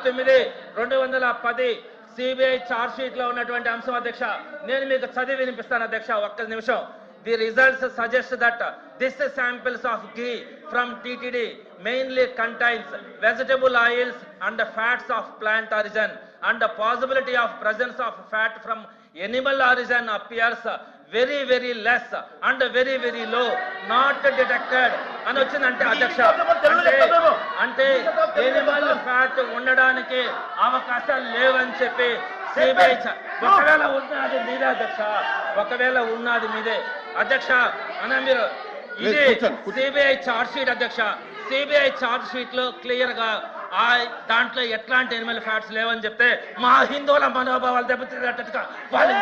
2009-2010 CBI charge sheet లో ఉన్నటువంటి అంశం అధ్యక్ష నేను మీకు చదివి వినిపిస్తాను అధ్యక్ష ఒక్క నిమిషం. The results suggest that this samples of ghee from TTD mainly contains vegetable oils and fats of plant origin, and the possibility of presence of fat from animal origin appears very less and very low, not detected అని వచ్చిందంటే అధ్యక్ష అంటే Animal fat ఉండడానికి అవకాశాలు లేవని చెప్పి CBI ఒకవేళ ఉన్నది మీదే అధ్యక్ష, ఒకవేళ ఉన్నది మీదే అధ్యక్ష అన్న మీరు ఇది సిబిఐ చార్జ్ షీట్ అధ్యక్ష. సిబిఐ చార్జ్ షీట్ లో క్లియర్ గా దాంట్లో ఎట్లాంటి ఎనిమల్ ఫ్యాట్స్ లేవని చెప్తే మా హిందువుల మనోభావాలు దెబ్బతిన్నట్టుగా వాళ్ళు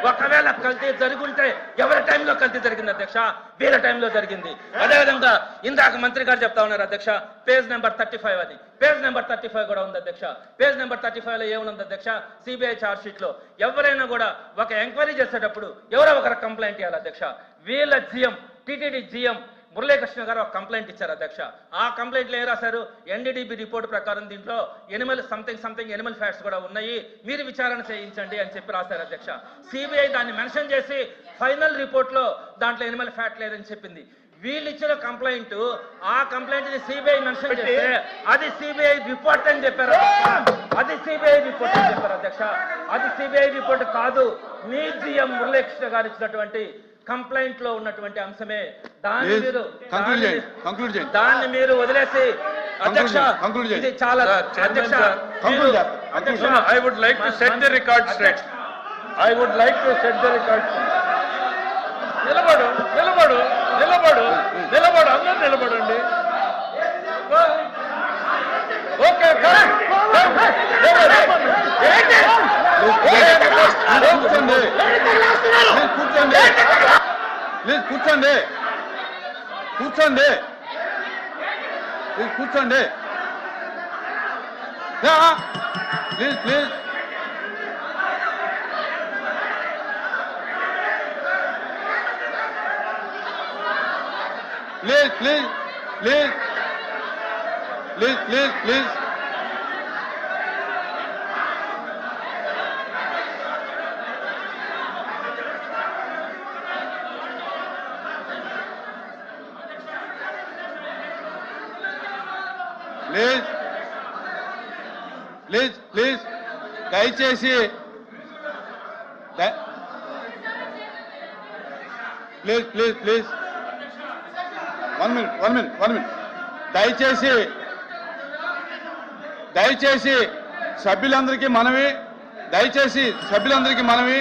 ఒకవేళ కల్తీ జరుగుంటే ఎవరి టైంలో కల్తీ జరిగింది అధ్యక్ష? వీళ్ళ టైంలో జరిగింది. అదేవిధంగా ఇందాక మంత్రి గారు చెప్తా ఉన్నారు అధ్యక్ష పేజ్ నెంబర్ 35 అని. పేజ్ నెంబర్ 35 కూడా ఉంది అధ్యక్ష. పేజ్ నెంబర్ 35 లో ఏముంది అధ్యక్ష? సిబిఐ చార్జ్ షీట్ లో ఎవరైనా కూడా ఒక ఎంక్వైరీ చేసేటప్పుడు ఎవరో ఒకరు కంప్లైంట్ ఇవ్వాలి అధ్యక్ష. వీళ్ళ జిఎం టిటిడి జిఎం మురళీకృష్ణ గారు ఒక కంప్లైంట్ ఇచ్చారు అధ్యక్ష. ఆ కంప్లైంట్ లో ఏం రాశారు? ఎన్డీడీబీ రిపోర్ట్ ప్రకారం దీంట్లో ఎనిమల్ సంథింగ్ ఎనిమల్ ఫ్యాట్స్ కూడా ఉన్నాయి, మీరు విచారణ చేయించండి అని చెప్పి రాశారు అధ్యక్ష. సిబిఐ దాన్ని మెన్షన్ చేసి ఫైనల్ రిపోర్ట్ లో దాంట్లో ఎనిమల్ ఫ్యాట్ లేదని చెప్పింది. వీళ్ళు ఇచ్చిన కంప్లైంట్ ఆ కంప్లైంట్ ని సిబిఐ మెన్షన్ చేస్తే అది సిబిఐ రిపోర్ట్ అని చెప్పారు. అది సిబిఐ రిపోర్ట్ అని చెప్పారు అధ్యక్ష. అది సిబిఐ రిపోర్ట్ కాదు, మీ జిఎం మురళీకృష్ణ గారు ఇచ్చినటువంటి కంప్లైంట్ లో ఉన్నటువంటి అంశమే. దాన్ని మీరు వదిలేసి అధ్యక్ష ఇది చాలా అధ్యక్ష I would like to set the record straight. I would like to set the record straight. నిలబడు అందరూ నిలబడండి. ఓకే కూర్చోండి ప్లీజ్ ప్లీజ్ దయచేసి ప్లీజ్ వన్ మినిట్ దయచేసి సభ్యులందరికీ మనవి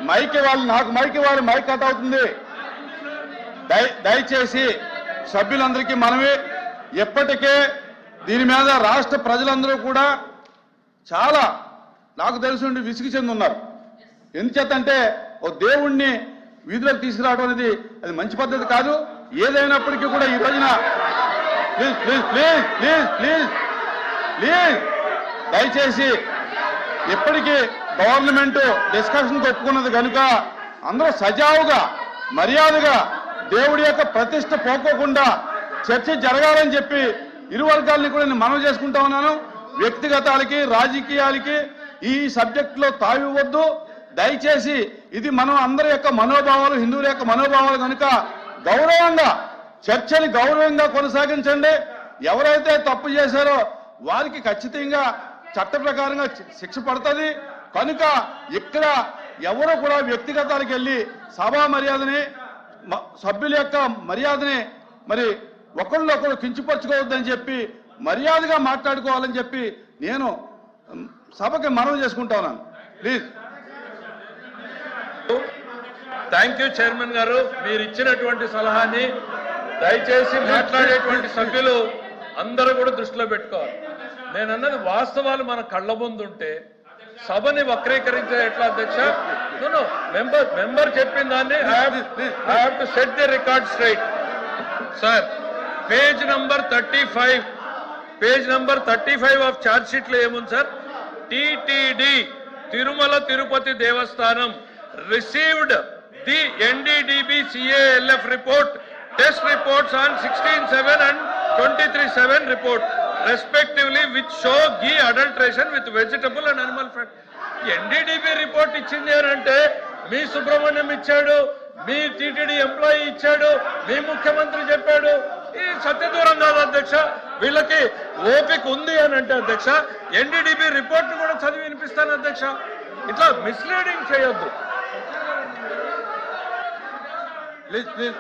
మైక్ కట్ అవుతుంది. దయచేసి సభ్యులందరికీ మనవి. ఎప్పటికే దీని మీద రాష్ట్ర ప్రజలందరూ కూడా చాలా నాకు తెలిసి విసిగి చెంది ఉన్నారు. ఎందుచేతంటే ఓ దేవుణ్ణి వీధిలోకి తీసుకురావడం అనేది అది మంచి పద్ధతి కాదు. ఏదైనప్పటికీ కూడా ఈ రోజున ప్లీజ్ దయచేసి ఇప్పటికీ గవర్నమెంట్ డిస్కషన్ ఒప్పుకున్నది కనుక అందరూ సజావుగా మర్యాదగా దేవుడి యొక్క ప్రతిష్ట పోకోకుండా చర్చ జరగాలని చెప్పి ఇరు వర్గాలని కూడా నేను మనవి చేసుకుంటా ఉన్నాను. వ్యక్తిగతాలకి రాజకీయాలకి ఈ సబ్జెక్ట్ లో తావివ్వద్దు. దయచేసి ఇది మనం అందరి యొక్క మనోభావాలు, హిందువుల యొక్క మనోభావాలు కనుక గౌరవంగా చర్చని గౌరవంగా కొనసాగించండి. ఎవరైతే తప్పు చేశారో వారికి ఖచ్చితంగా చట్ట ప్రకారంగా శిక్ష పడుతుంది. కనుక ఇక్కడ ఎవరు కూడా వ్యక్తిగతాలకు వెళ్ళి సభా మర్యాదని సభ్యుల యొక్క మర్యాదని మరి ఒకళ్ళొకరు కించపరచుకోవద్దని చెప్పి మర్యాదగా మాట్లాడుకోవాలని చెప్పి నేను సభకి మనవి చేసుకుంటా ఉన్నాను. ప్లీజ్. థ్యాంక్ యూ చైర్మన్ గారు, మీరు ఇచ్చినటువంటి సలహాని దయచేసి మాట్లాడేటువంటి సభ్యులు అందరూ కూడా దృష్టిలో పెట్టుకోవాలి. నేను అన్నది వాస్తవాలు మన కళ్ళ ముందుంటే సభని వక్రీకరించే ఎట్లా అధ్యక్ష? మెంబర్ చెప్పిన దాన్ని I have to set the record straight. Sir page number 35 of charge sheet లో ఏముంది sir? TTD Tirumala Tirupati Devasthanam received the NDDB CALF report, test reports on 16/7 and 23(7) report respectively which show ghee adulteration with vegetable and animal fat. NDDB report ఇచ్చింది అని అంటే మీ సుబ్రహ్మణ్యం ఇచ్చాడు, మీ TTD employee ఇచ్చాడు, మీ ముఖ్యమంత్రి చెప్పాడు. ఈ సత్యదూరం కాదు అధ్యక్ష. వీళ్ళకి ఓపిక ఉంది అని అంటే అధ్యక్ష NDDB రిపోర్ట్ కూడా చదివి వినిపిస్తాను అధ్యక్ష. ఇట్లా మిస్లీడింగ్ చేయొద్దు. ప్లీజ్ ప్లీజ్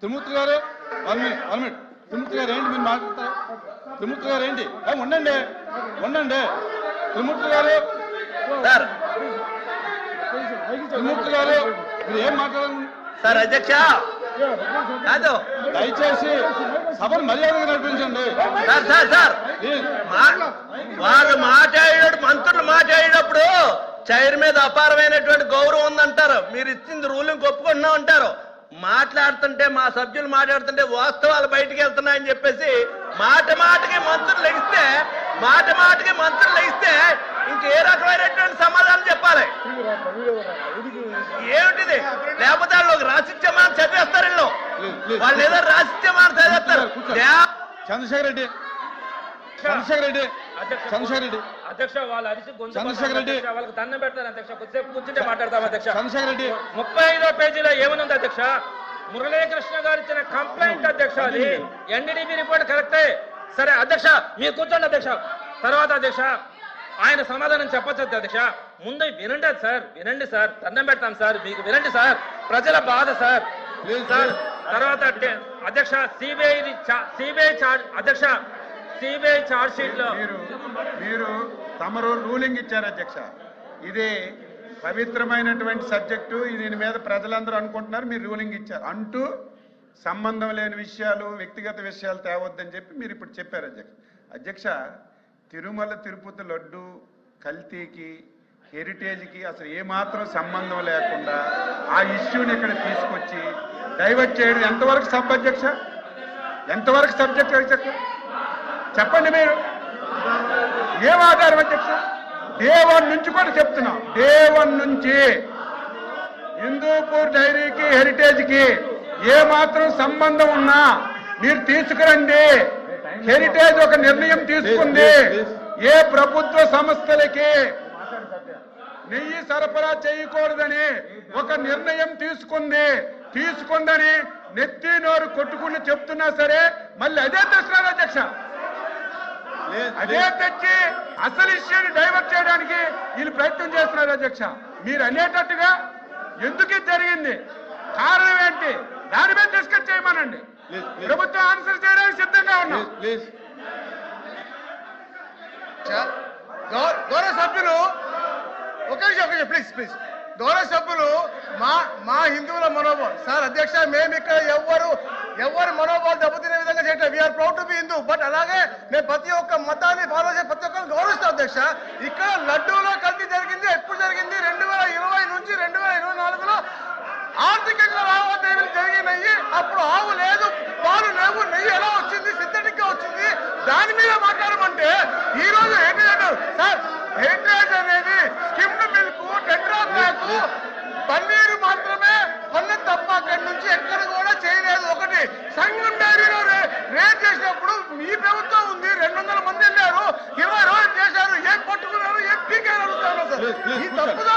త్రిమూర్తి గారు 1 minute త్రిమూర్తి గారు ఏంటి మీరు మాట్లాడతారు? త్రిమూర్తి గారు ఏంటి? ఉండండి త్రిమూర్తి గారు త్రిమూర్తి గారు మీరు ఏం మాట్లాడాలి సార్? అధ్యక్ష కాదు, దయచేసి సభను మర్యాదగా నడిపించండి. సార్ వాళ్ళు మాట్లాడాడు, మంత్రులు మాట్లాడేటప్పుడు చైర్ మీద అపారమైనటువంటి గౌరవం ఉందంటారు. మీరు ఇచ్చింది రూలింగ్ ఒప్పుకుంటున్నాం అంటారు. మాట్లాడుతుంటే మా సభ్యులు మాట్లాడుతుంటే వాస్తవాలు బయటికి వెళ్తున్నాయని చెప్పేసి మాట మాటకి మంత్రులు లెగిస్తే ఇంకే రకమైనటువంటి సమాధానం చెప్పాలి. ఏమిటిది? లేకపోతే వాళ్ళు ఒక రాసిత్యమానం చదివేస్తారు. వాళ్ళు ఏదో రాసిత్యమానం చదివేస్తారు. చంద్రశేఖర్ రెడ్డి అధ్యక్ష వాళ్ళు అరిసి చంద్రశేఖర్ రెడ్డి వాళ్ళకి దండం పెడతారు అధ్యక్ష. కొద్దిసేపు కూర్చుంటే మాట్లాడతాం అధ్యక్ష. చంద్రశేఖర్ రెడ్డి 35వ పేజీలో ఏమనుంది అధ్యక్ష? మురళీకృష్ణ గారు ఇచ్చిన కంప్లైంట్ అధ్యక్ష. అది NDDB రిపోర్ట్ కరెక్టే. సరే అధ్యక్ష మీరు కూర్చోండి అధ్యక్ష. తర్వాత అధ్యక్ష ఆయన సమాధానం చెప్పచ్చు అధ్యక్ష. ముందు వినండి సార్, దండం పెడతాం సార్, మీకు వినండి సార్, ప్రజల బాధ సార్. తర్వాత అధ్యక్ష సిబిఐ చార్జ్ షీట్ లో మీరు తమరు రూలింగ్ ఇచ్చారు అధ్యక్ష. ఇది పవిత్రమైనటువంటి సబ్జెక్టు. దీని మీద ప్రజలందరూ అనుకుంటున్నారు. మీరు రూలింగ్ ఇచ్చారు అంటూ సంబంధం లేని విషయాలు, వ్యక్తిగత విషయాలు తేవద్దని చెప్పి మీరు ఇప్పుడు చెప్పారు అధ్యక్ష. తిరుమల తిరుపతి లడ్డు కల్తీకి, హెరిటేజ్కి అసలు ఏమాత్రం సంబంధం లేకుండా ఆ ఇష్యూని ఇక్కడ తీసుకొచ్చి డైవర్ట్ చేయడం ఎంతవరకు సబ్ అధ్యక్ష? ఎంతవరకు సబ్జెక్ట్ అధ్యక్ష? చెప్పండి మీరు. ఏం ఆధారం అధ్యక్ష? డే 1 నుంచి కూడా చెప్తున్నాం. డే 1 నుంచి హిందూపూర్ డైరీకి, హెరిటేజ్కి ఏ మాత్రం సంబంధం ఉన్నా మీరు తీసుకురండి. హెరిటేజ్ ఒక నిర్ణయం తీసుకుంది. ఏ ప్రభుత్వ సంస్థలకి నెయ్యి సరఫరా చేయకూడదని ఒక నిర్ణయం తీసుకుందని నెత్తి నోరు కొట్టుకుని చెప్తున్నా సరే మళ్ళీ అదే తెస్తున్నారు అధ్యక్ష. అదే తెచ్చి అసలు ఇష్యూని డైవర్ట్ చేయడానికి వీళ్ళు ప్రయత్నం చేస్తున్నారు అధ్యక్ష. మీరు అనేటట్టుగా ఎందుకు జరిగింది, కారణం ఏంటి, దాని మీద డిస్కస్ చేయమనండి. ప్రభుత్వం ఆన్సర్ చేయడానికి సిద్ధంగా ఉన్నాం. గౌరవ సభ్యులు ఒక నిమిషం ప్లీజ్ గౌరవ సభ్యులు మా హిందువుల మనోభావం సార్ అధ్యక్ష. మేము ఇక్కడ ఎవరు మనోభావాలు దెబ్బతినే విధంగా చేయట్లేదు. We are proud to be Hindu. But అలాగే మేము ప్రతి ఒక్క మతాన్ని ఫాలో చేసి ప్రతి ఒక్కరిని గౌరవిస్తాం అధ్యక్ష. ఇక్కడ లడ్డూలో కల్తీ జరిగింది. ఎప్పుడు జరిగింది? 2020 నుంచి 2024లో ఆర్థికంగా లావాదేవీలు జరిగినాయి. అప్పుడు ఆవు లేదు, పాలు లేవు, నెయ్యి ఎలా వచ్చింది, సింథటిక్ గా వచ్చింది. దాని మీద మాట్లాడమంటే ఈ రోజు సార్ హెరిటేజ్ అనేది skimmed milk, tetra pack, paneer మాత్రమే కొన్న తప్ప అక్కడి నుంచి ఎక్కడ కూడా చేయలేదు. ఒకటి సంఘం డైరీలో రేట్ చేసినప్పుడు మీ ప్రభుత్వం ఉంది, 200 మంది వెళ్ళారు, 20 రోజులు చేశారు. ఏం పట్టుకున్నారు, ఏం పీకారు అడుగుతారు సార్. ఈ తప్పుదా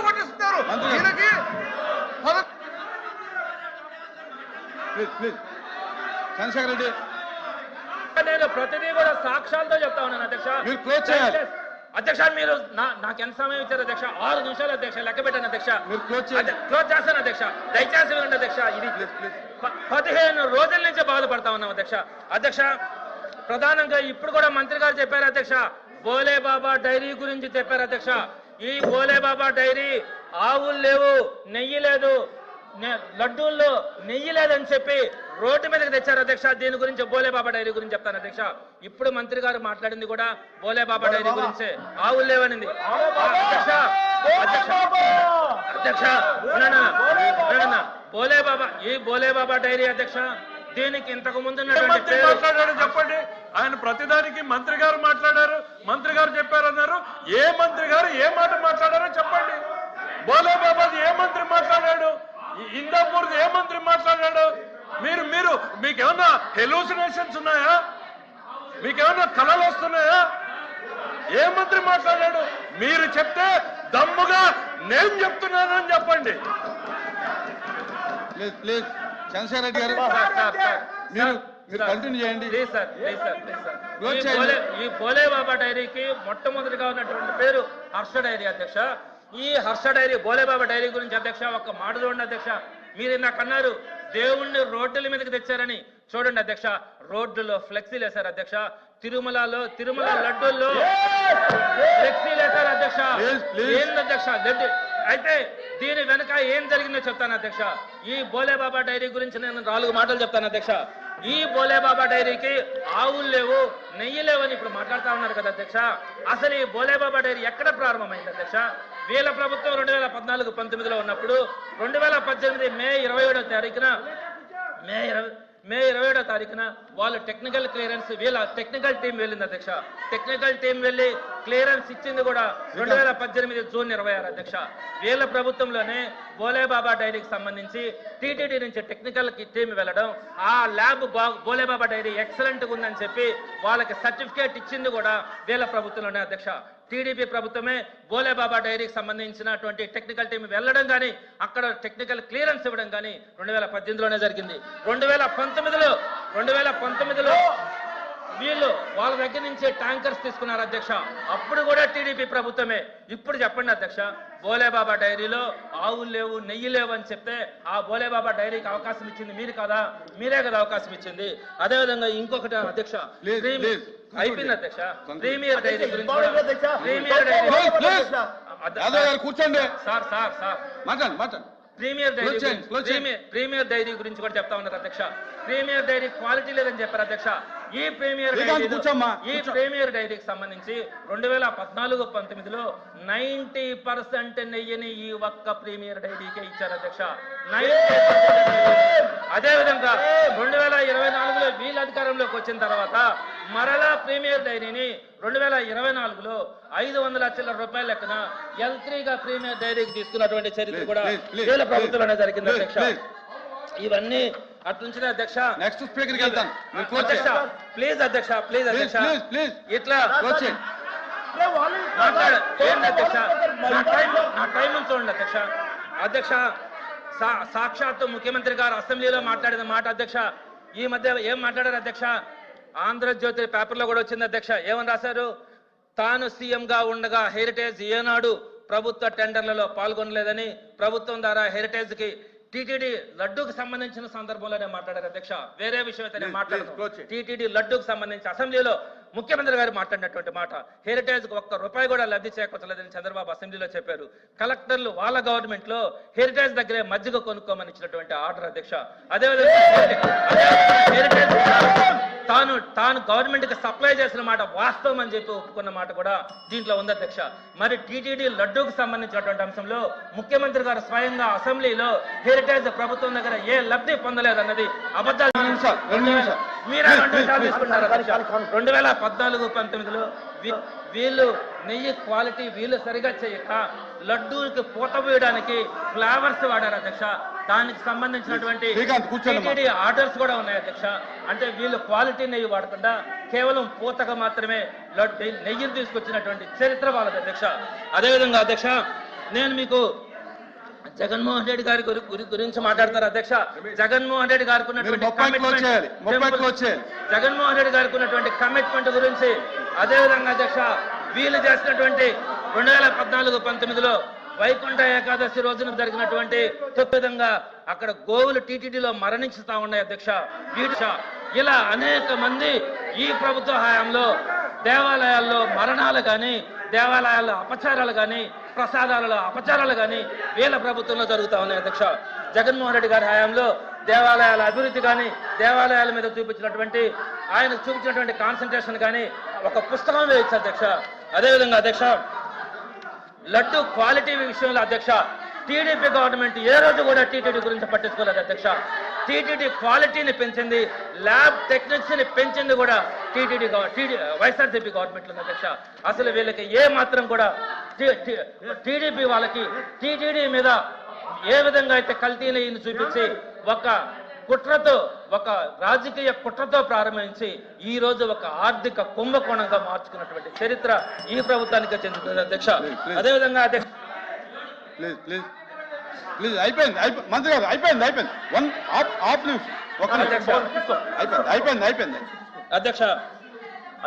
పట్టిస్తున్నారు. దీనికి చంద్రశేఖర్ రెడ్డి నేను ప్రతిదీ కూడా సాక్ష్యాలతో చెప్తా ఉన్నాను అధ్యక్ష. అధ్యక్ష మీరు నాకు ఎంత సమయం ఇచ్చారు అధ్యక్ష? 6 నిమిషాలు అధ్యక్ష. లెక్క పెట్టాను అధ్యక్ష. క్లోజ్ చేస్తాను అధ్యక్ష. దయచేసి వినండి అధ్యక్ష. ఇది 15 రోజుల నుంచి బాధపడతా ఉన్నాం అధ్యక్ష. ప్రధానంగా ఇప్పుడు కూడా మంత్రి గారు చెప్పారు అధ్యక్ష, బోలే బాబా డైరీ గురించి చెప్పారు అధ్యక్ష. ఈ బోలే బాబా డైరీ ఆవులు లేవు, నెయ్యి లేదు, లడ్డూల్లో నెయ్యి లేదని చెప్పి రోడ్డు మీదకి తెచ్చారు అధ్యక్ష. దీని గురించి బోలే బాబా డైరీ గురించి చెప్తాను అధ్యక్ష. ఇప్పుడు మంత్రి గారు మాట్లాడింది కూడా బోలే బాబా డైరీ గురించే, ఆవులు లేవనింది అధ్యక్ష. బోలే బాబా డైరీ అధ్యక్ష, దీనికి ఇంతకు ముందు మాట్లాడారు చెప్పండి. ఆయన ప్రతిదానికి మంత్రి గారు మాట్లాడారు, మంత్రి గారు చెప్పారన్నారు. ఏ మంత్రి గారు ఏ మాట మాట్లాడారో చెప్పండి. బోలే బాబాది ఏ మంత్రి మాట్లాడాడు, ఇందాపూర్ది ఏ మంత్రి మాట్లాడాడు, మీరు మీకేమన్నా హెలూసినేషన్స్ ఉన్నాయా? మీకేమన్నా కళలు వస్తున్నాయా? ఏ మంత్రి మాట్లాడాడు? మీరు చెప్తే దమ్ముగా నేను చెప్తున్నానని చెప్పండి. ప్లీజ్ ప్లీజ్ చంద్రశేఖర్ రెడ్డి గారు మీరు కంటిన్యూ చేయండి. Please sir, please sir, please sir. Close చేయండి. ఈ భోలే బాబా డైరీకి మొట్టమొదటిగా ఉన్నటువంటి పేరు హర్ష డైరీ అధ్యక్ష. ఈ హర్ష డైరీ భోలే బాబా డైరీ గురించి అధ్యక్ష ఒక్క మాట చూడండి అధ్యక్ష. మీరు నాకు అన్నారు దేవుణ్ణి రోడ్డుల మీదకి తెచ్చారని. చూడండి అధ్యక్ష, రోడ్డులో ఫ్లెక్సీలు వేశారు అధ్యక్ష. తిరుమల లడ్డూల్లో ఫ్లెక్సీలు వేశారు అధ్యక్ష. ఏంది అధ్యక్ష లడ్డు? అయితే దీని వెనక ఏం జరిగిందో చెప్తాను అధ్యక్ష. ఈ భోలే బాబా డైరీ గురించి నేను 4 మాటలు చెప్తాను అధ్యక్ష. ఈ భోలే బాబా డైరీకి ఆవులు లేవు, నెయ్యి లేవని ఇప్పుడు మాట్లాడుతా ఉన్నారు కదా అధ్యక్ష. అసలు ఈ భోలే బాబా డైరీ ఎక్కడ ప్రారంభమైంది అధ్యక్ష? వీళ్ళ ప్రభుత్వం 2014-19లో ఉన్నప్పుడు 2018 మే 27వ తారీఖున వాళ్ళు టెక్నికల్ క్లియరెన్స్, వీళ్ళ టెక్నికల్ టీం వెళ్ళింది అధ్యక్ష. టెక్నికల్ టీం వెళ్ళి క్లియరెన్స్ ఇచ్చింది కూడా 2018 జూన్ 26 అధ్యక్ష. వీళ్ళ ప్రభుత్వంలోనే భోలే బాబా డైరీకి సంబంధించి టీటీడీ నుంచి టెక్నికల్ టీం వెళ్ళడం, ఆ ల్యాబ్ భోలే బాబా డైరీ ఎక్సలెంట్గా ఉందని చెప్పి వాళ్ళకి సర్టిఫికేట్ ఇచ్చింది కూడా వీళ్ళ ప్రభుత్వంలోనే అధ్యక్ష. టీడీపీ ప్రభుత్వమే భోలే బాబా డైరీకి సంబంధించినటువంటి టెక్నికల్ టీం వెళ్ళడం కానీ అక్కడ టెక్నికల్ క్లియరెన్స్ ఇవ్వడం కానీ 2018లోనే జరిగింది. 2019లో వీళ్ళు వాళ్ళ దగ్గర నుంచి ట్యాంకర్స్ తీసుకున్నారు అధ్యక్ష. అప్పుడు కూడా టీడీపీ ప్రభుత్వమే. ఇప్పుడు చెప్పండి అధ్యక్ష, భోలే బాబా డైరీలో ఆవులు లేవు, నెయ్యి లేవు అని చెప్తే ఆ భోలే బాబా డైరీకి అవకాశం ఇచ్చింది మీరు కదా, మీరే కదా అవకాశం ఇచ్చింది. అదేవిధంగా ఇంకొకటి అధ్యక్ష, అయిపోయింది అధ్యక్ష, ప్రీమియర్ డైరీ గురించి కూర్చోండి సార్ మాట్లాడండి. ప్రీమియర్ డైరీ గురించి కూడా చెప్తా ఉన్నారు అధ్యక్ష. ప్రీమియర్ డైరీ క్వాలిటీ లేదని చెప్పారు అధ్యక్ష. ఈ ప్రీమియర్ డైరీకి సంబంధించి 2014-19లో 90% నెయ్యిని ఈ ఒక్క ప్రీమియర్ డైరీకే ఇచ్చారు అధ్యక్ష. 90%. అదేవిధంగా 2024లో వీళ్ళ అధికారంలోకి వచ్చిన తర్వాత మరలా ప్రీమియర్ డైరీని 2024లో 500 లక్షల రూపాయల లెక్కన L3గా ప్రీమియర్ డైరీకి తీసుకున్నటువంటి చరిత్ర కూడా వీళ్ళ ప్రభుత్వంలోనే జరిగింది అధ్యక్ష. ఇవన్నీ అట్లుంచిన అధ్యక్ష. నెక్స్ట్ స్పీకర్కి వెళ్తాను. ప్లీజ్ అధ్యక్ష, ప్లీజ్ అధ్యక్ష, ఇట్లా మాట్లాడు. ఏంటి అధ్యక్ష, నా టైం చూడండి అధ్యక్ష. అధ్యక్ష, సాక్షాత్తు ముఖ్యమంత్రి గారు అసెంబ్లీలో మాట్లాడిన మాట అధ్యక్ష. ఈ మధ్య ఏం మాట్లాడారు అధ్యక్ష? ఆంధ్రజ్యోతి పేపర్లో కూడా వచ్చింది అధ్యక్ష. ఏమని రాశారు? తాను సీఎంగా ఉండగా హెరిటేజ్ ఏనాడు ప్రభుత్వ టెండర్లలో పాల్గొనలేదని, ప్రభుత్వం ద్వారా హెరిటేజ్ కి టీటీడీ లడ్డూకి సంబంధించిన సందర్భంలోనే మాట్లాడారు అధ్యక్ష. వేరే విషయం అయితే మాట్లాడదు. టీటీడీ లడ్డూకి సంబంధించి అసెంబ్లీలో ముఖ్యమంత్రి గారు మాట్లాడినటువంటి మాట, హెరిటేజ్ కు ₹1 కూడా లబ్ధి చేకూర్చలేదని చంద్రబాబు అసెంబ్లీలో చెప్పారు. కలెక్టర్లు వాళ్ళ గవర్నమెంట్ లో హెరిటేజ్ దగ్గరే మజ్జిగ కొనుక్కోమని ఇచ్చినటువంటి ఆర్డర్ అధ్యక్ష. అదేవిధంగా హెరిటేజ్ తాను గవర్నమెంట్ కి సప్లై చేసిన మాట వాస్తవం అని చెప్పి ఒప్పుకున్న మాట కూడా దీంట్లో ఉంది అధ్యక్ష. మరి టీటీడీ లడ్డూకు సంబంధించినటువంటి అంశంలో ముఖ్యమంత్రి గారు స్వయంగా అసెంబ్లీలో హెరిటేజ్ ప్రభుత్వం దగ్గర ఏ లబ్ధి పొందలేదన్నది అబద్ధాలు. 2014-19లో వీళ్ళు నెయ్యి క్వాలిటీ వీళ్ళు సరిగా చేయక లడ్డూకి పూత వేయడానికి ఫ్లేవర్స్ వాడారు అధ్యక్ష. దానికి సంబంధించినటువంటి టీటీడీ ఆర్డర్స్ కూడా ఉన్నాయి అధ్యక్ష. అంటే వీళ్ళు క్వాలిటీ నెయ్యి వాడకుండా కేవలం పూతగా మాత్రమే నెయ్యిని తీసుకొచ్చినటువంటి చరిత్ర వాళ్ళది అధ్యక్ష. అదేవిధంగా అధ్యక్ష, నేను మీకు జగన్మోహన్ రెడ్డి గారి గురించి మాట్లాడతారు అధ్యక్ష. జగన్మోహన్ రెడ్డి గారికి ఉన్నటువంటి కమిట్మెంట్ గురించి, అదేవిధంగా అధ్యక్ష వీళ్ళు చేసినటువంటి 2014-19లో వైకుంఠ ఏకాదశి రోజున జరిగినటువంటి విధంగా అక్కడ గోవులు టీటీడీలో మరణించుతా ఉన్నాయి అధ్యక్ష. ఇలా అనేక మంది ఈ ప్రభుత్వ హయాంలో దేవాలయాల్లో మరణాలు కానీ, దేవాలయాల్లో అపచారాలు కానీ, ప్రసాదాలలో అపచారాలు కానీ వీళ్ళ ప్రభుత్వంలో జరుగుతా ఉన్నాయి అధ్యక్ష. జగన్మోహన్ రెడ్డి గారి హయాంలో దేవాలయాల అభివృద్ధి కానీ, దేవాలయాల మీద ఆయన చూపించినటువంటి కాన్సన్ట్రేషన్ కానీ ఒక పుస్తకం వేయచ్చు అధ్యక్ష. అదేవిధంగా అధ్యక్ష, లడ్డు క్వాలిటీ విషయంలో అధ్యక్ష టీడీపీ గవర్నమెంట్ ఏ రోజు కూడా టీటీడీ గురించి పట్టించుకోలేదు అధ్యక్ష. టీటీడీ క్వాలిటీని పెంచింది, ల్యాబ్ టెక్నిక్స్ ని పెంచింది కూడా వైఎస్ఆర్సీపీ గవర్నమెంట్ ఉంది అధ్యక్ష. అసలు వీళ్ళకి ఏ మాత్రం కూడా టీడీపీ వాళ్ళకి టీటీడీ మీద ఏ విధంగా అయితే కల్తీ నెయ్యిని చూపించి ఒక కుట్రతో, ఒక రాజకీయ కుట్రతో ప్రారంభించి ఈ రోజు ఒక ఆర్థిక కుంభకోణంగా మార్చుకున్నటువంటి చరిత్ర ఈ ప్రభుత్వానికి చెందుతుంది అధ్యక్ష. అదేవిధంగా అధ్యక్ష ప్లీజ్ ప్లీజ్ ప్లీజ్ అయిపోయింది మంత్రి గారు అయిపోయింది వన్ ఆఫ్ నిమిషం ఒక అయిపోయింది అధ్యక్ష.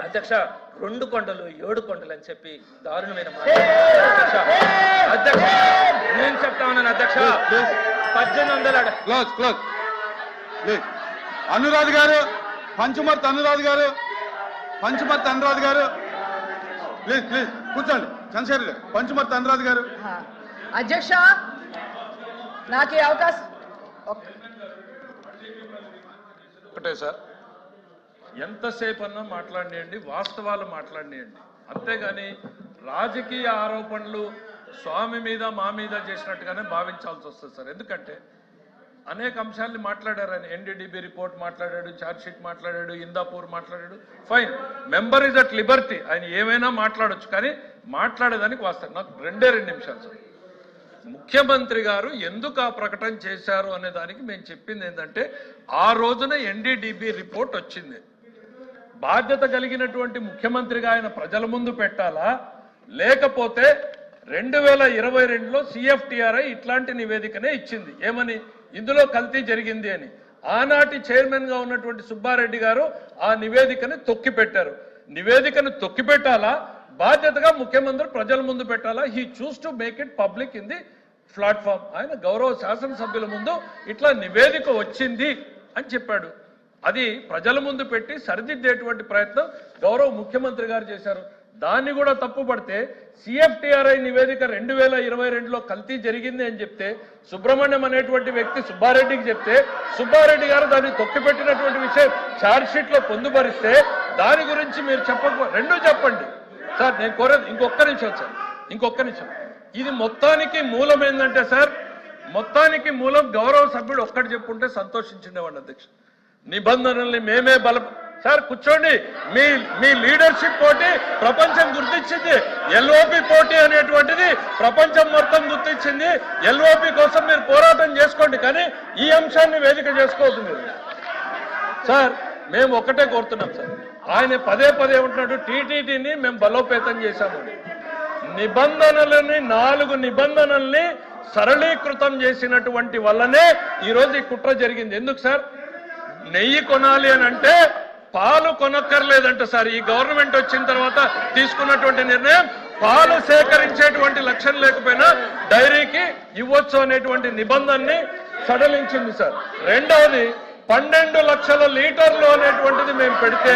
అధ్యక్ష 2 కొండలు 7 కొండలు అని చెప్పి దారుణమైన మాట అధ్యక్ష. నేను చెప్తా ఉన్నాను అధ్యక్ష. 1800 క్లోజ్ ప్లీజ్ అనురాధ్ గారు, పంచుమర్తి అనురాధ్ గారు ప్లీజ్ కూర్చోండి. చంద్రశేఖర్ గారు, పంచుమర్తి అనురాధ్ గారు. అధ్యక్ష నాకు ఈ అవకాశం ఒకటే సార్, ఎంతసేపు అన్నా మాట్లాడియండి, వాస్తవాలు మాట్లాడియండి, అంతేగాని రాజకీయ ఆరోపణలు స్వామి మీద మా మీద చేసినట్టుగానే భావించాల్సి వస్తుంది సార్. ఎందుకంటే అనేక అంశాలని మాట్లాడారు ఆయన. ఎన్డీడీబీ రిపోర్ట్ మాట్లాడాడు, ఛార్జ్ షీట్ మాట్లాడాడు, ఇందాపూర్ మాట్లాడాడు. Fine, member is at Liberty, ఆయన ఏమైనా మాట్లాడొచ్చు, కానీ మాట్లాడేదానికి వాస్తవం. నాకు 2 నిమిషాలు సార్. ముఖ్యమంత్రి గారు ఎందుకు ఆ ప్రకటన చేశారు అనే దానికి మేము చెప్పింది ఏంటంటే, ఆ రోజున ఎన్డీడీబీ రిపోర్ట్ వచ్చింది. బాధ్యత కలిగినటువంటి ముఖ్యమంత్రిగా ఆయన ప్రజల ముందు పెట్టాలా, లేకపోతే 2022లో సిఎఫ్టిఆర్ఐ ఇట్లాంటి నివేదికనే ఇచ్చింది. ఏమని? ఇందులో కల్తీ జరిగింది అని. ఆనాటి చైర్మన్ గా ఉన్నటువంటి సుబ్బారెడ్డి గారు ఆ నివేదికను తొక్కిపెట్టారు. నివేదికను తొక్కిపెట్టాలా, బాధ్యతగా ముఖ్యమంత్రి ప్రజల ముందు పెట్టాలా? He choose to make it public in the platform. ఆయన గౌరవ శాసనసభ్యుల ముందు ఇట్లా నివేదిక వచ్చింది అని చెప్పాడు. అది ప్రజల ముందు పెట్టి సరిదిద్దేటువంటి ప్రయత్నం గౌరవ ముఖ్యమంత్రి గారు చేశారు. దాన్ని కూడా తప్పుపడితే సిఎఫ్టిఆర్ఐ నివేదిక 2022లో కల్తీ జరిగింది అని చెప్తే, సుబ్రహ్మణ్యం అనేటువంటి వ్యక్తి సుబ్బారెడ్డికి చెప్తే, సుబ్బారెడ్డి గారు దాన్ని తొక్కిపెట్టినటువంటి విషయం ఛార్జ్ షీట్ లో పొందుపరిస్తే, దాని గురించి మీరు రెండూ చెప్పండి సార్. నేను కోరేది ఇంకొక్క నిమిషం సార్, ఇంకొక్క నిమిషం. ఇది మొత్తానికి మూలం ఏంటంటే సార్, మొత్తానికి మూలం గౌరవ సభ్యుడు ఒక్కటి చెప్పుంటే సంతోషించిండేవాడు అధ్యక్ష. నిబంధనల్ని మేమే సార్ కూర్చోండి. మీ లీడర్షిప్ పోటీ ప్రపంచం గుర్తించింది. ఎల్ఓపి పోటీ అనేటువంటిది ప్రపంచం మొత్తం గుర్తించింది. ఎల్ఓపి కోసం మీరు పోరాటం చేసుకోండి, కానీ ఈ అంశాన్ని వేదిక చేసుకోవద్దు మీరు. సార్ మేము ఒకటే కోరుతున్నాం సార్, ఆయన పదే ఉంటున్నాడు టీటీడీని మేము బలోపేతం చేశాము. నిబంధనలని 4 నిబంధనల్ని సరళీకృతం చేసినటువంటి వల్లనే ఈరోజు ఈ కుట్ర జరిగింది. ఎందుకు సార్? నెయ్యి కొనాలి అని అంటే పాలు కొనక్కర్లేదంట సార్. ఈ గవర్నమెంట్ వచ్చిన తర్వాత తీసుకున్నటువంటి నిర్ణయం, పాలు సేకరించేటువంటి లక్ష్యం లేకపోయినా డైరీకి ఇవ్వచ్చు అనేటువంటి నిబంధనని సడలించింది సార్. రెండవది 12 లక్షల లీటర్లు అనేటువంటిది మేము పెడితే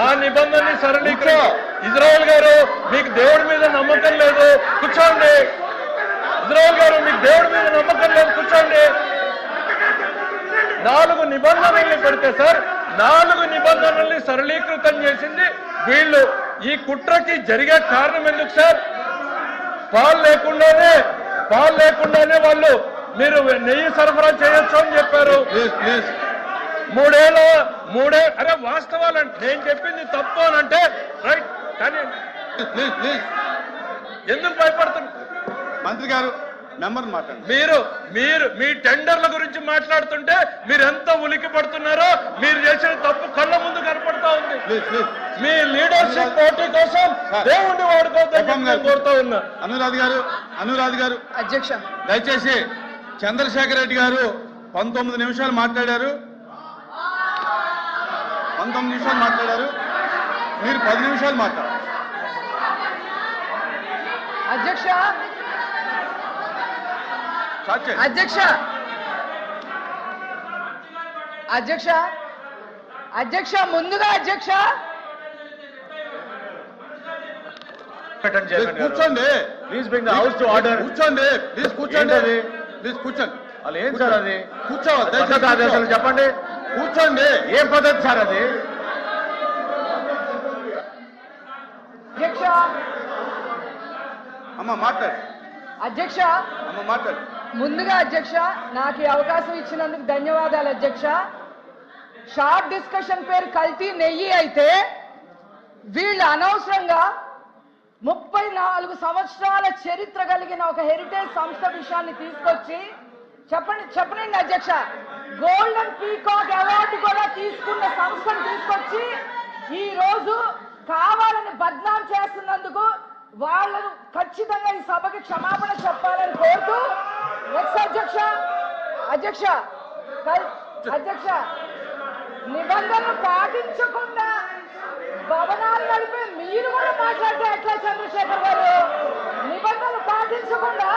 ఆ నిబంధనని సరళీకరణ. ఇజ్రాయెల్ గారు మీకు దేవుడి మీద నమ్మకం లేదు, కూర్చోండి. ఇజ్రాయెల్ గారు మీకు దేవుడి మీద నమ్మకం లేదు, కూర్చోండి. 4 నిబంధనల్ని పెడితే సార్, 4 నిబంధనల్ని సరళీకృతం చేసింది వీళ్ళు. ఈ కుట్రకి జరిగే కారణం ఎందుకు సార్? పాలు లేకుండానే వాళ్ళు మీరు నెయ్యి సరఫరా చేయొచ్చు అని చెప్పారు. అరే వాస్తవాలంటే నేను చెప్పింది తప్పు అని అంటే రైట్, కానీ ఎందుకు భయపడుతున్నారు మంత్రి గారు? మెంబర్ మాట్లాడండి. మీరు మీ టెండర్ల గురించి మాట్లాడుతుంటే మీరు ఎంత ఉలికి పడుతున్నారో, మీరు చేసిన తప్పు కళ్ళ ముందు కనపడతా ఉంది. మీ లీడర్షిప్ పోటీ కోసం దేవుణ్ణి వాడుకోవద్దని కోరుతా ఉన్నా. అనురాధ్ గారు అధ్యక్ష దయచేసి. చంద్రశేఖర్ రెడ్డి గారు 19 నిమిషాలు మాట్లాడారు. 19 నిమిషాలు మాట్లాడారు. మీరు 10 నిమిషాలు మాట్లాడారు. అధ్యక్ష అధ్యక్ష అధ్యక్ష అధ్యక్ష ముందుగా అధ్యక్ష కూర్చోండి. Please bring the house to order. కూర్చోండి ప్లీజ్, కూర్చోండి ప్లీజ్, కూర్చోండి. అలా ఏం సార్ అది? కూర్చోవాలి, చెప్పండి. కూర్చోండి. ఏం పద్ధతి సార్ అది? అధ్యక్ష అమ్మ మాట్లాడు. అధ్యక్ష అమ్మ మాట్లాడు. ముందుగా అధ్యక్ష నాకు ఈ అవకాశం ఇచ్చినందుకు ధన్యవాదాలు అధ్యక్ష. షార్ట్ డిస్కషన్ పేరు కల్తీ నెయ్యి అయితే వీళ్ళు అనవసరంగా 34 సంవత్సరాల చరిత్ర కలిగిన ఒక హెరిటేజ్ సంస్థ విషయాన్ని తీసుకొచ్చి చెప్పనండి అధ్యక్ష. గోల్డెన్ పీకాక్ అవార్డు కూడా తీసుకున్న సంస్థను తీసుకొచ్చి ఈ రోజు కావాలని బద్నాం చేస్తున్నందుకు వాళ్ళను ఖచ్చితంగా ఈ సభకి క్షమాపణ చెప్పాలని కోరుతూ నెక్స్ట్ అధ్యక్ష నిబంధనలు పాటించకుండా భవనాలు నడిపే మీరు కూడా మాట్లాడితే ఎట్లా చంద్రశేఖర్ గారు? నిబంధనలు పాటించకుండా